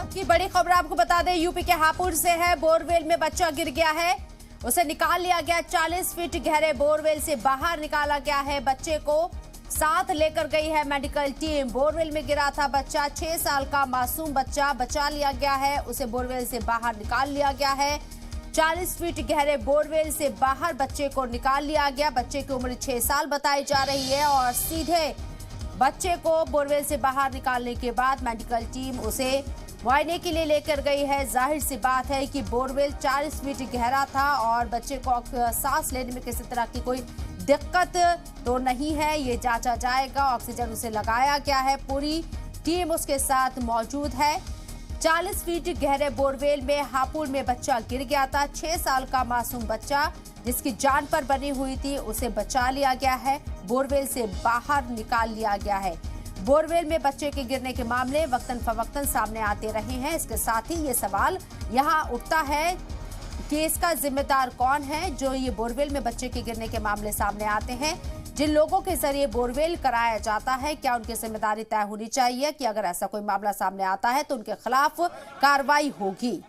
की बड़ी खबर आपको बता दें, यूपी के हापुड़ से है। बोरवेल में बच्चा गिर गया है, उसे निकाल लिया गया। 40 फीट गहरे बोरवेल से बाहर निकाला गया है। बच्चे को साथ लेकर गई है मेडिकल टीम। बोरवेल में गिरा था बच्चा, 6 साल का मासूम बच्चा बचा लिया गया है। उसे बोरवेल से बाहर निकाल लिया गया है। 40 फीट गहरे बोरवेल से बाहर बच्चे को निकाल लिया गया। बच्चे की उम्र 6 साल बताई जा रही है और सीधे बच्चे को बोरवेल से बाहर निकालने के बाद मेडिकल टीम उसे मुआयने के लिए लेकर गई है। जाहिर सी बात है कि बोरवेल 40 फीट गहरा था और बच्चे को सांस लेने में किसी तरह की कोई दिक्कत तो नहीं है, ये जांचा जाएगा। ऑक्सीजन उसे लगाया गया है, पूरी टीम उसके साथ मौजूद है। 40 फीट गहरे बोरवेल में हापुड़ में बच्चा गिर गया था। 6 साल का मासूम बच्चा जिसकी जान पर बनी हुई थी, उसे बचा लिया गया है, बोरवेल से बाहर निकाल लिया गया है। बोरवेल में बच्चे के गिरने के मामले वक्तन फवक्तन सामने आते रहे हैं। इसके साथ ही ये सवाल यहाँ उठता है कि इसका जिम्मेदार कौन है। जो ये बोरवेल में बच्चे के गिरने के मामले सामने आते हैं, जिन लोगों के जरिए बोरवेल कराया जाता है, क्या उनकी जिम्मेदारी तय होनी चाहिए कि अगर ऐसा कोई मामला सामने आता है तो उनके खिलाफ कार्रवाई होगी।